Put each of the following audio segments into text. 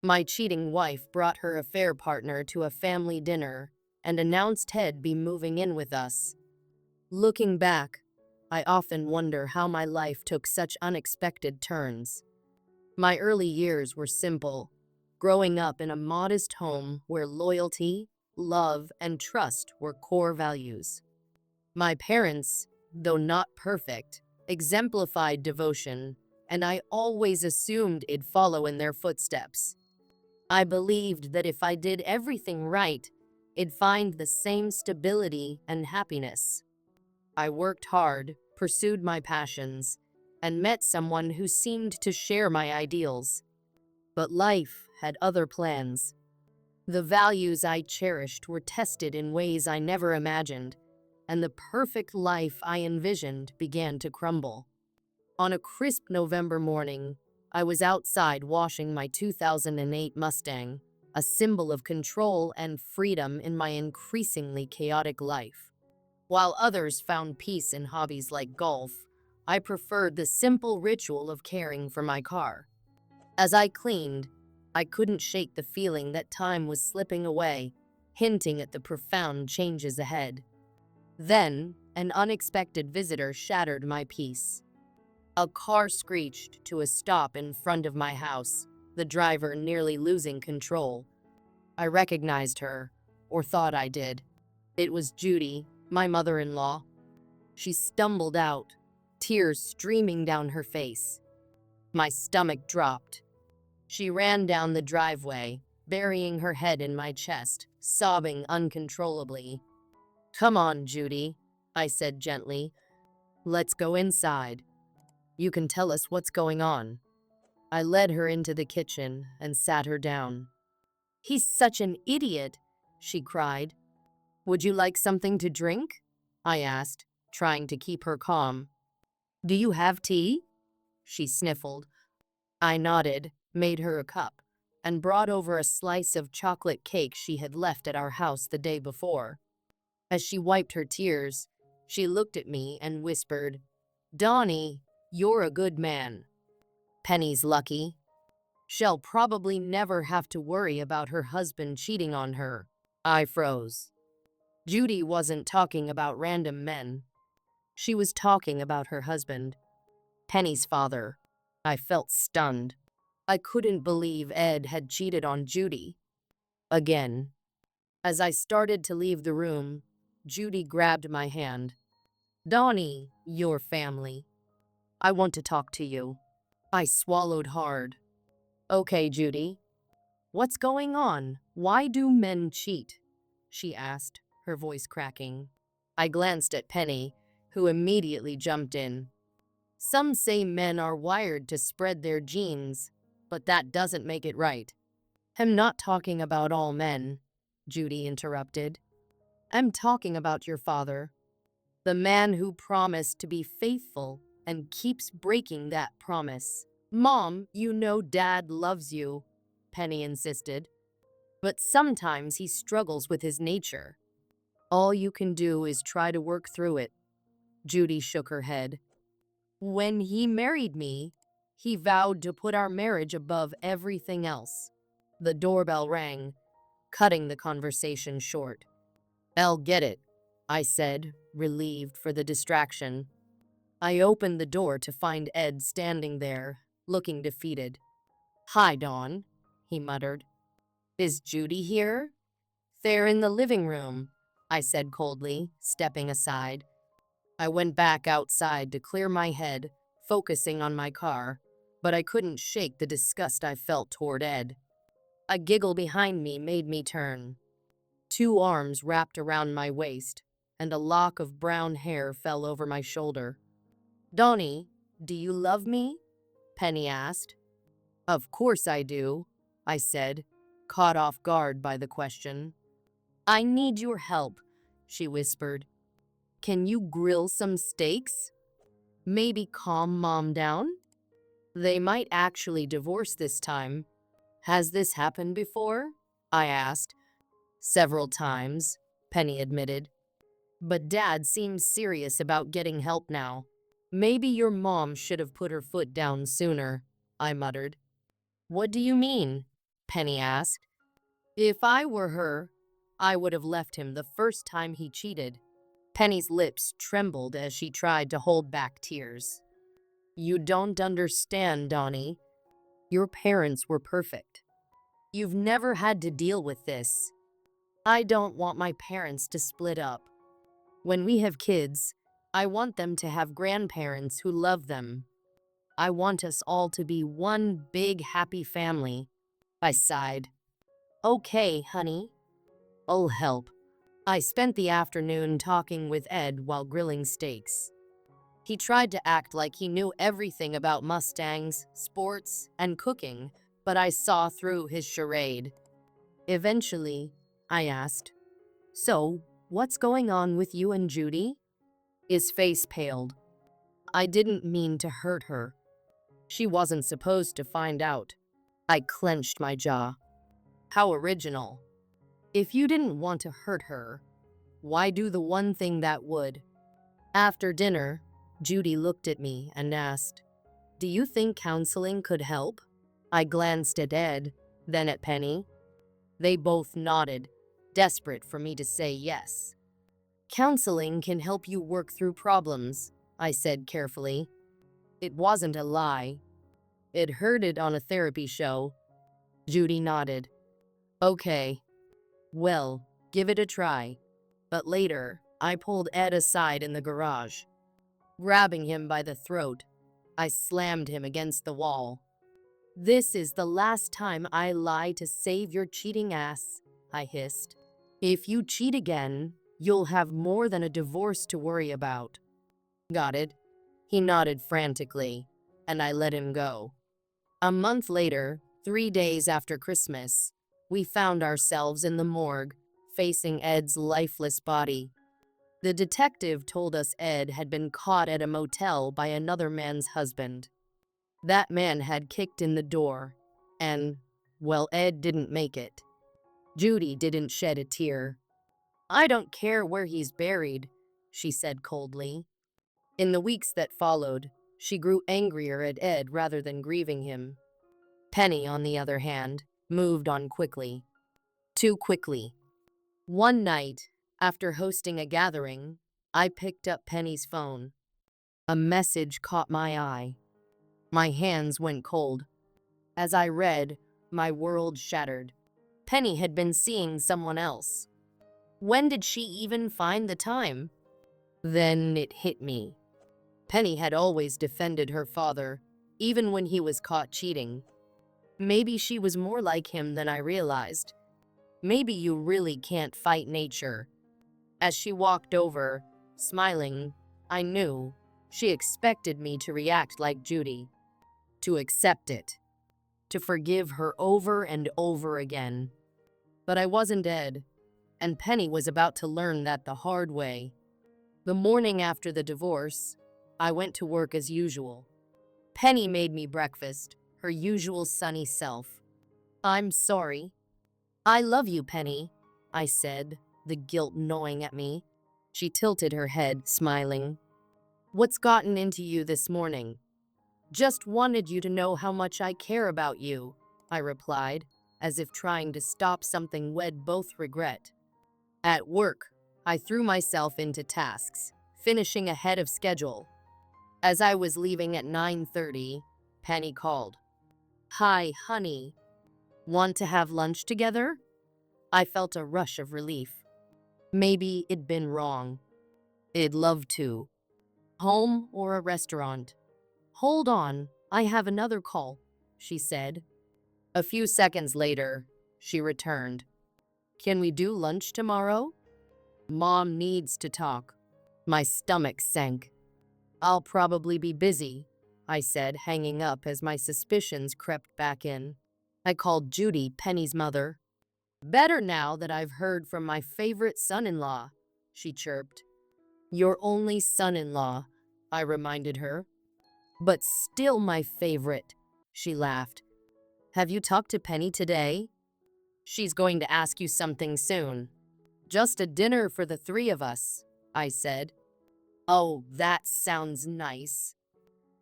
My cheating wife brought her affair partner to a family dinner and announced he'd be moving in with us. Looking back, I often wonder how my life took such unexpected turns. My early years were simple, growing up in a modest home where loyalty, love, and trust were core values. My parents, though not perfect, exemplified devotion, and I always assumed it'd follow in their footsteps. I believed that if I did everything right, it'd find the same stability and happiness. I worked hard, pursued my passions, and met someone who seemed to share my ideals. But life had other plans. The values I cherished were tested in ways I never imagined, and the perfect life I envisioned began to crumble. On a crisp November morning, I was outside washing my 2008 Mustang, a symbol of control and freedom in my increasingly chaotic life. While others found peace in hobbies like golf, I preferred the simple ritual of caring for my car. As I cleaned, I couldn't shake the feeling that time was slipping away, hinting at the profound changes ahead. Then, an unexpected visitor shattered my peace. A car screeched to a stop in front of my house, the driver nearly losing control. I recognized her, or thought I did. It was Judy, my mother-in-law. She stumbled out, tears streaming down her face. My stomach dropped. She ran down the driveway, burying her head in my chest, sobbing uncontrollably. "Come on, Judy," I said gently. "Let's go inside. You can tell us what's going on." I led her into the kitchen and sat her down. "He's such an idiot," she cried. "Would you like something to drink?" I asked, trying to keep her calm. "Do you have tea?" She sniffled. I nodded, made her a cup, and brought over a slice of chocolate cake she had left at our house the day before. As she wiped her tears, she looked at me and whispered, "Donnie, you're a good man." Penny's lucky. She'll probably never have to worry about her husband cheating on her. I froze. Judy wasn't talking about random men. She was talking about her husband, Penny's father. I felt stunned. I couldn't believe Ed had cheated on Judy. Again. As I started to leave the room, Judy grabbed my hand. "Donnie, your family. I want to talk to you." I swallowed hard. "Okay, Judy. What's going on? Why do men cheat?" she asked, her voice cracking. I glanced at Penny, who immediately jumped in. "Some say men are wired to spread their genes, but that doesn't make it right." "I'm not talking about all men," Judy interrupted. "I'm talking about your father, the man who promised to be faithful and keeps breaking that promise." "Mom, you know Dad loves you," Penny insisted. "But sometimes he struggles with his nature. All you can do is try to work through it." Judy shook her head. "When he married me, he vowed to put our marriage above everything else." The doorbell rang, cutting the conversation short. "I'll get it," I said, relieved for the distraction. I opened the door to find Ed standing there, looking defeated. "Hi, Dawn," he muttered. "Is Judy here?" "They're in the living room," I said coldly, stepping aside. I went back outside to clear my head, focusing on my car, but I couldn't shake the disgust I felt toward Ed. A giggle behind me made me turn. Two arms wrapped around my waist, and a lock of brown hair fell over my shoulder. "Donnie, do you love me?" Penny asked. "Of course I do," I said, caught off guard by the question. "I need your help," she whispered. "Can you grill some steaks? Maybe calm Mom down? They might actually divorce this time." "Has this happened before?" I asked. "Several times," Penny admitted. "But Dad seems serious about getting help now." "Maybe your mom should have put her foot down sooner," I muttered. "What do you mean?" Penny asked. If I were her, I would have left him the first time he cheated. Penny's lips trembled as she tried to hold back tears. You don't understand, Donnie. Your parents were perfect. You've never had to deal with this. I don't want my parents to split up. When we have kids, I want them to have grandparents who love them. I want us all to be one big happy family. I sighed. Okay, honey. I'll help. I spent the afternoon talking with Ed while grilling steaks. He tried to act like he knew everything about Mustangs, sports, and cooking, but I saw through his charade. Eventually, I asked, So, what's going on with you and Judy? His face paled. I didn't mean to hurt her. She wasn't supposed to find out. I clenched my jaw. How original. If you didn't want to hurt her, why do the one thing that would? After dinner, Judy looked at me and asked, Do you think counseling could help? I glanced at Ed, then at Penny. They both nodded, desperate for me to say yes. Counseling can help you work through problems, I said carefully. It wasn't a lie. It heard it on a therapy show. Judy nodded. Okay. Well, give it a try. But later, I pulled Ed aside in the garage. Grabbing him by the throat, I slammed him against the wall. This is the last time I lie to save your cheating ass, I hissed. If you cheat again, you'll have more than a divorce to worry about. Got it? He nodded frantically, and I let him go. A month later, 3 days after Christmas, we found ourselves in the morgue, facing Ed's lifeless body. The detective told us Ed had been caught at a motel by another man's husband. That man had kicked in the door, and, well, Ed didn't make it. Judy didn't shed a tear. I don't care where he's buried, she said coldly. In the weeks that followed, she grew angrier at Ed rather than grieving him. Penny, on the other hand, moved on quickly. Too quickly. One night, after hosting a gathering, I picked up Penny's phone. A message caught my eye. My hands went cold. As I read, my world shattered. Penny had been seeing someone else. When did she even find the time? Then it hit me. Penny had always defended her father, even when he was caught cheating. Maybe she was more like him than I realized. Maybe you really can't fight nature. As she walked over, smiling, I knew she expected me to react like Judy, to accept it, to forgive her over and over again. But I wasn't Ed, and Penny was about to learn that the hard way. The morning after the divorce, I went to work as usual. Penny made me breakfast, her usual sunny self. I'm sorry. I love you, Penny, I said, the guilt gnawing at me. She tilted her head, smiling. What's gotten into you this morning? Just wanted you to know how much I care about you, I replied, as if trying to stop something we'd both regret. At work, I threw myself into tasks, finishing ahead of schedule. As I was leaving at 9:30, Penny called. Hi, honey. Want to have lunch together? I felt a rush of relief. Maybe it'd been wrong. I'd love to. Home or a restaurant? Hold on, I have another call, she said. A few seconds later, she returned. Can we do lunch tomorrow? Mom needs to talk. My stomach sank. I'll probably be busy, I said, hanging up as my suspicions crept back in. I called Judy, Penny's mother. Better now that I've heard from my favorite son-in-law, she chirped. Your only son-in-law, I reminded her. But still my favorite, she laughed. Have you talked to Penny today? She's going to ask you something soon. Just a dinner for the three of us, I said. Oh, that sounds nice.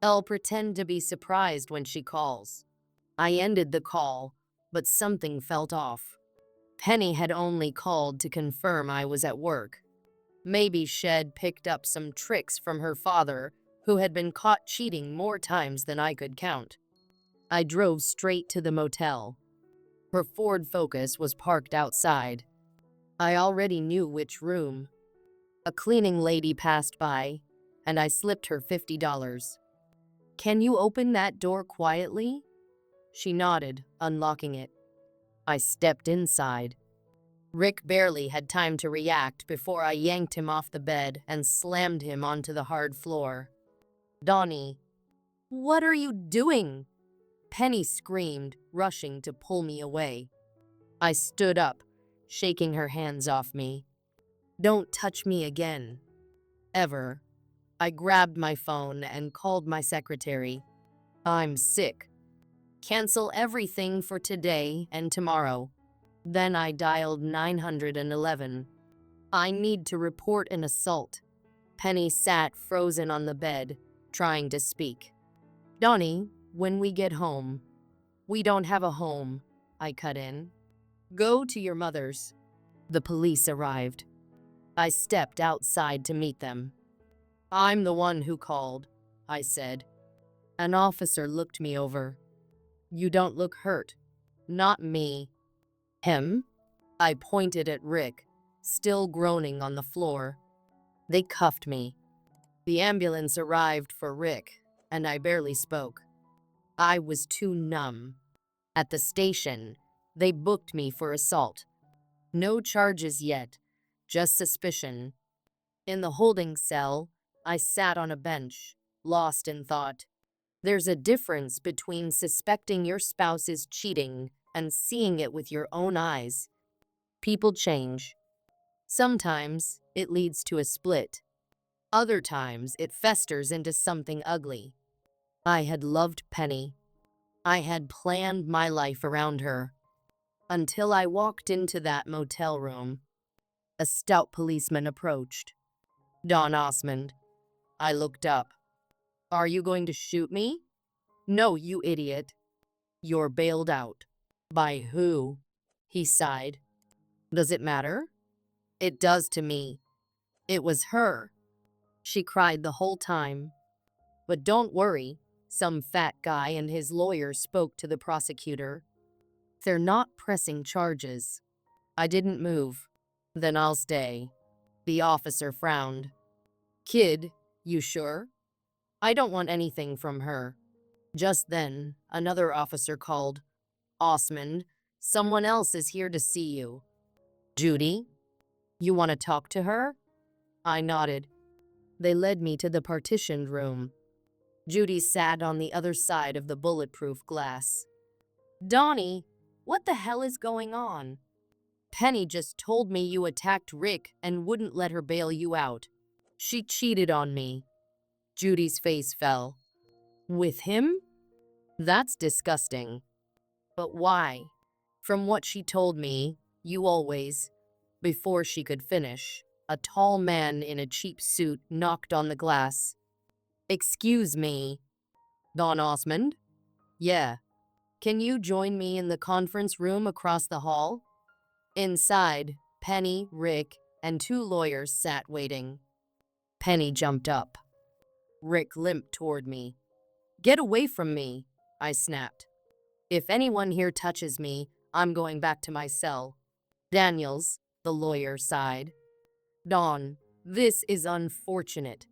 I'll pretend to be surprised when she calls. I ended the call, but something felt off. Penny had only called to confirm I was at work. Maybe Shed picked up some tricks from her father, who had been caught cheating more times than I could count. I drove straight to the motel. Her Ford Focus was parked outside. I already knew which room. A cleaning lady passed by, and I slipped her $50. "Can you open that door quietly?" She nodded, unlocking it. I stepped inside. Rick barely had time to react before I yanked him off the bed and slammed him onto the hard floor. "Donnie, what are you doing?" Penny screamed, rushing to pull me away. I stood up, shaking her hands off me. "Don't touch me again. Ever." I grabbed my phone and called my secretary. "I'm sick. Cancel everything for today and tomorrow." Then I dialed 911. "I need to report an assault." Penny sat frozen on the bed, trying to speak. "Donnie, when we get home." "We don't have a home," I cut in. "Go to your mother's." The police arrived. I stepped outside to meet them. "I'm the one who called," I said. An officer looked me over. "You don't look hurt." "Not me." "Him?" I pointed at Rick, still groaning on the floor. They cuffed me. The ambulance arrived for Rick, and I barely spoke. I was too numb. At the station, they booked me for assault. No charges yet, just suspicion. In the holding cell, I sat on a bench, lost in thought. There's a difference between suspecting your spouse is cheating and seeing it with your own eyes. People change. Sometimes it leads to a split. Other times it festers into something ugly. I had loved Penny. I had planned my life around her. Until I walked into that motel room. A stout policeman approached. "Don Osmond." I looked up. "Are you going to shoot me?" "No, you idiot." "You're bailed out." "By who?" He sighed. "Does it matter?" "It does to me. It was her." She cried the whole time. "But don't worry," some fat guy and his lawyer spoke to the prosecutor. "They're not pressing charges." I didn't move. "Then I'll stay." The officer frowned. "Kid, you sure? I don't want anything from her." Just then, another officer called. "Osmond, someone else is here to see you." "Judy? You want to talk to her?" I nodded. They led me to the partitioned room. Judy sat on the other side of the bulletproof glass. "Donnie, what the hell is going on?" "Penny just told me you attacked Rick and wouldn't let her bail you out. She cheated on me." Judy's face fell. "With him? That's disgusting." "But why? From what she told me, you always..." Before she could finish, a tall man in a cheap suit knocked on the glass. "Excuse me." "Don Osmond?" "Yeah. Can you join me in the conference room across the hall?" Inside, Penny, Rick, and two lawyers sat waiting. Penny jumped up. Rick limped toward me. "Get away from me," I snapped. "If anyone here touches me, I'm going back to my cell." "Daniels," the lawyer sighed. "Don, this is unfortunate.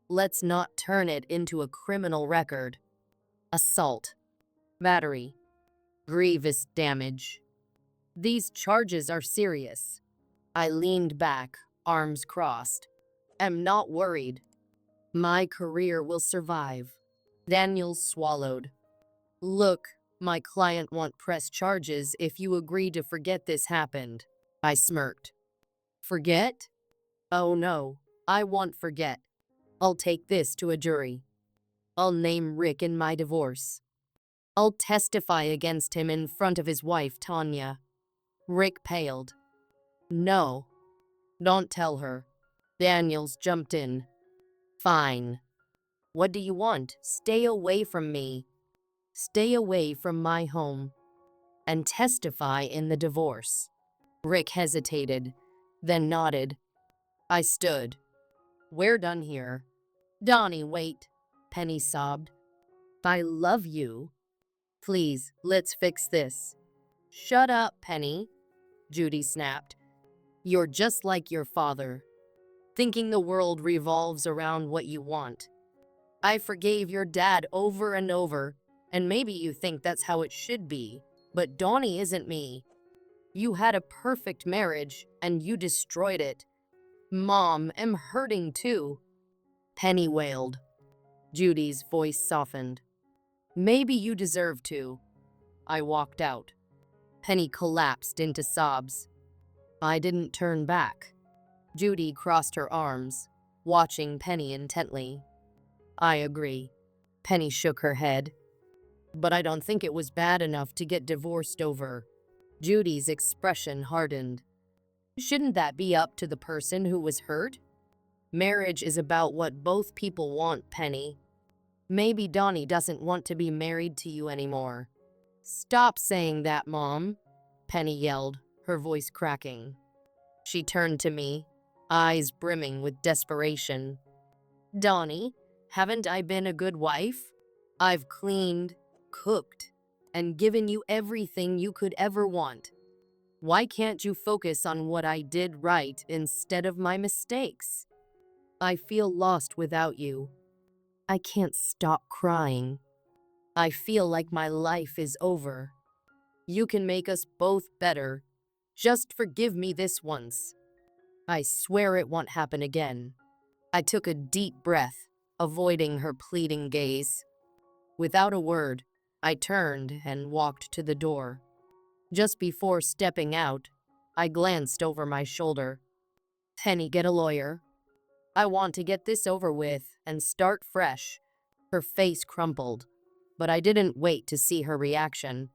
Let's not turn it into a criminal record. Assault, battery, grievous damage. These charges are serious." I leaned back, arms crossed. "Am not worried. My career will survive." Daniels swallowed. "Look, my client won't press charges if you agree to forget this happened." I smirked. "Forget? Oh no, I won't forget. I'll take this to a jury. I'll name Rick in my divorce. I'll testify against him in front of his wife, Tanya." Rick paled. "No, don't tell her." Daniels jumped in. "Fine. What do you want? Stay away from me. Stay away from my home." and testify in the divorce. Rick hesitated, then nodded. I stood. We're done here. Donnie, wait, Penny sobbed. I love you. Please, let's fix this. Shut up, Penny, Judy snapped. You're just like your father, thinking the world revolves around what you want. I forgave your dad over and over, and maybe you think that's how it should be, but Donnie isn't me. You had a perfect marriage, and you destroyed it. Mom, I'm hurting too, Penny wailed. Judy's voice softened. Maybe you deserve to. I walked out. Penny collapsed into sobs. I didn't turn back. Judy crossed her arms, watching Penny intently. I agree. Penny shook her head. But I don't think it was bad enough to get divorced over. Judy's expression hardened. Shouldn't that be up to the person who was hurt? Marriage is about what both people want, Penny. Maybe Donnie doesn't want to be married to you anymore. Stop saying that, Mom, Penny yelled, her voice cracking. She turned to me, eyes brimming with desperation. Donnie, haven't I been a good wife? I've cleaned, cooked, and given you everything you could ever want. Why can't you focus on what I did right instead of my mistakes? I feel lost without you. I can't stop crying. I feel like my life is over. You can make us both better. Just forgive me this once. I swear it won't happen again. I took a deep breath, avoiding her pleading gaze. Without a word, I turned and walked to the door. Just before stepping out, I glanced over my shoulder. Penny, get a lawyer. I want to get this over with and start fresh. Her face crumpled, but I didn't wait to see her reaction.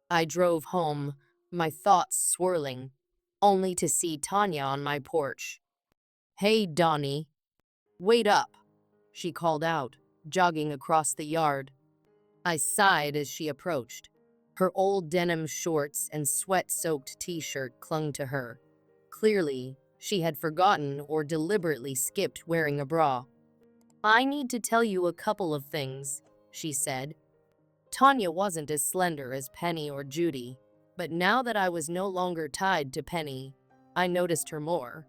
I drove home, my thoughts swirling, only to see Tanya on my porch. Hey, Donnie. Wait up, she called out, jogging across the yard. I sighed as she approached. Her old denim shorts and sweat-soaked t-shirt clung to her. Clearly, she had forgotten or deliberately skipped wearing a bra. I need to tell you a couple of things, she said. Tanya wasn't as slender as Penny or Judy, but now that I was no longer tied to Penny, I noticed her more.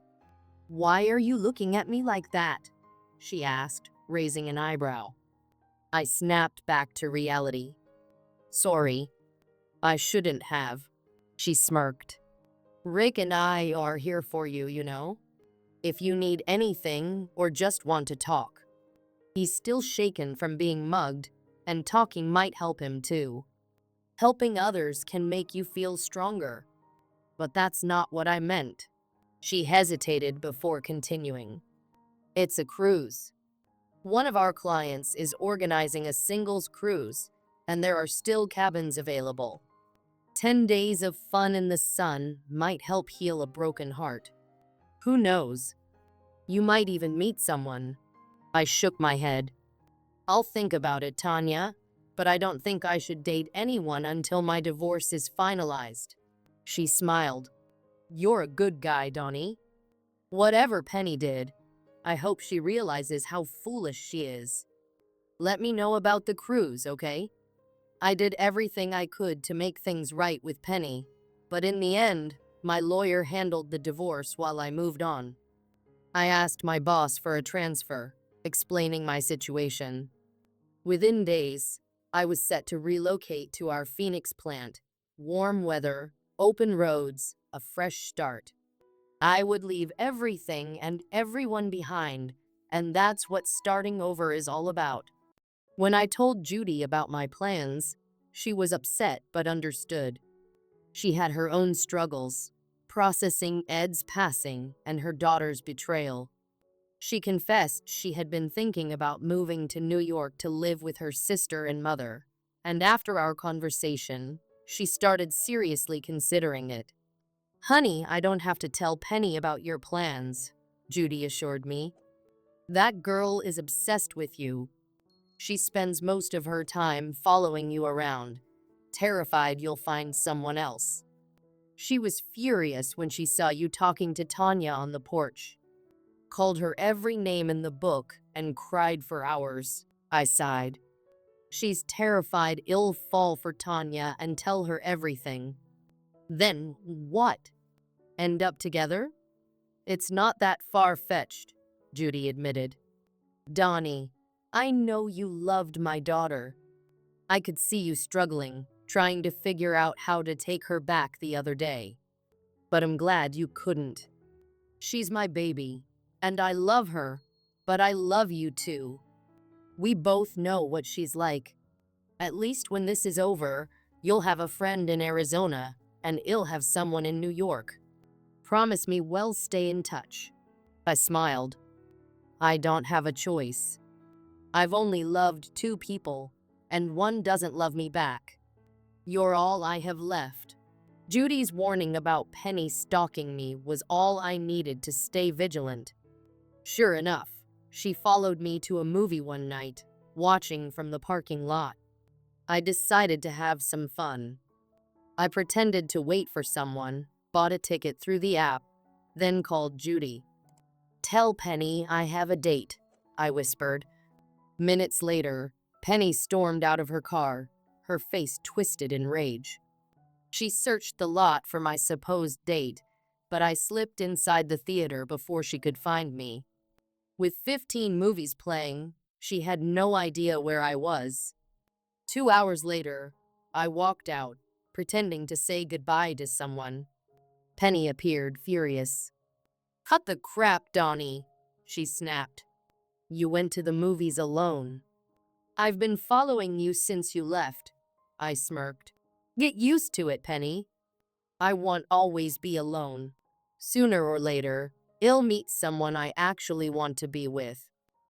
Why are you looking at me like that? She asked, raising an eyebrow. I snapped back to reality. Sorry, I shouldn't have, she smirked. Rick and I are here for you, you know? If you need anything or just want to talk. He's still shaken from being mugged, and talking might help him too. Helping others can make you feel stronger. But that's not what I meant. She hesitated before continuing. It's a cruise. One of our clients is organizing a singles cruise, and there are still cabins available. 10 days of fun in the sun might help heal a broken heart. Who knows? You might even meet someone. I shook my head. I'll think about it, Tanya, but I don't think I should date anyone until my divorce is finalized. She smiled. You're a good guy, Donnie. Whatever Penny did, I hope she realizes how foolish she is. Let me know about the cruise, okay? I did everything I could to make things right with Penny, but in the end, my lawyer handled the divorce while I moved on. I asked my boss for a transfer, explaining my situation. Within days, I was set to relocate to our Phoenix plant. Warm weather, open roads, a fresh start. I would leave everything and everyone behind, and that's what starting over is all about. When I told Judy about my plans, she was upset but understood. She had her own struggles, processing Ed's passing and her daughter's betrayal. She confessed she had been thinking about moving to New York to live with her sister and mother, and after our conversation, she started seriously considering it. Honey, I don't have to tell Penny about your plans, Judy assured me. That girl is obsessed with you. She spends most of her time following you around. terrified you'll find someone else. She was furious when she saw you talking to Tanya on the porch. Called her every name in the book and cried for hours. I sighed. She's terrified I'll fall for Tanya and tell her everything. Then what? End up together? It's not that far-fetched, Judy admitted. Donnie, I know you loved my daughter. I could see you struggling, trying to figure out how to take her back the other day. But I'm glad you couldn't. She's my baby, and I love her, but I love you too. We both know what she's like. At least when this is over, you'll have a friend in Arizona, and I'll have someone in New York. Promise me we'll stay in touch. I smiled. I don't have a choice. I've only loved 2 people, and one doesn't love me back. You're all I have left. Judy's warning about Penny stalking me was all I needed to stay vigilant. Sure enough, she followed me to a movie one night, watching from the parking lot. I decided to have some fun. I pretended to wait for someone, bought a ticket through the app, then called Judy. Tell Penny I have a date, I whispered. Minutes later, Penny stormed out of her car, her face twisted in rage. She searched the lot for my supposed date, but I slipped inside the theater before she could find me. With 15 movies playing, she had no idea where I was. 2 hours later, I walked out, pretending to say goodbye to someone. Penny appeared, furious. Cut the crap, Donnie, she snapped. You went to the movies alone. I've been following you since you left, I smirked. Get used to it, Penny. I won't always be alone. Sooner or later, I'll meet someone I actually want to be with.